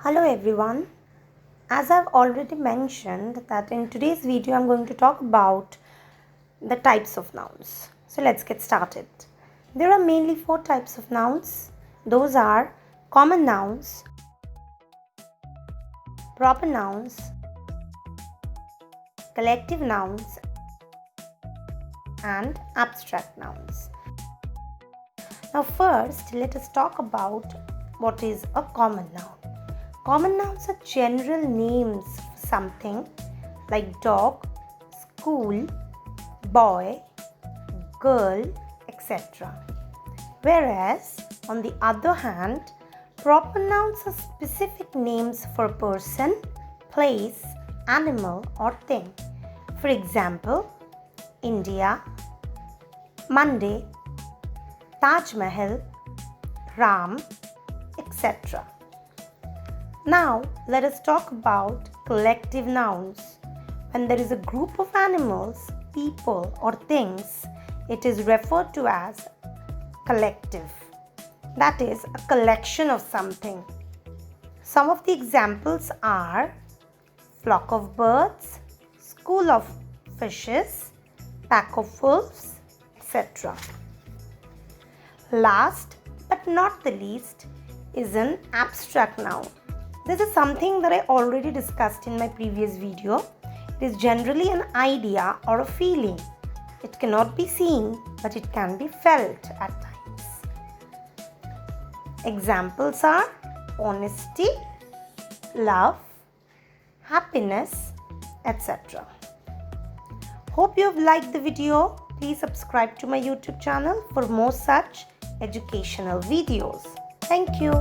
Hello everyone. As I've already mentioned that in today's video I'm going to talk about the types of nouns. So let's get started. There are mainly four types of nouns. Those are common nouns, proper nouns, collective nouns, and abstract nouns. Now first let us talk about what is a common noun. Common nouns are general names for something like dog, school, boy, girl, etc. Whereas, on the other hand, proper nouns are specific names for a person, place, animal, or thing. For example, India, Monday, Taj Mahal, Ram, etc. Now, let us talk about collective nouns. When there is a group of animals, people, or things, it is referred to as collective. That is, a collection of something. Some of the examples are flock of birds, school of fishes, pack of wolves, etc. Last but not the least is an abstract noun. This is something that I already discussed in my previous video. It is generally an idea or a feeling. It cannot be seen, but it can be felt at times. Examples are honesty, love, happiness, etc. Hope you have liked the video. Please subscribe to my YouTube channel for more such educational videos. Thank you.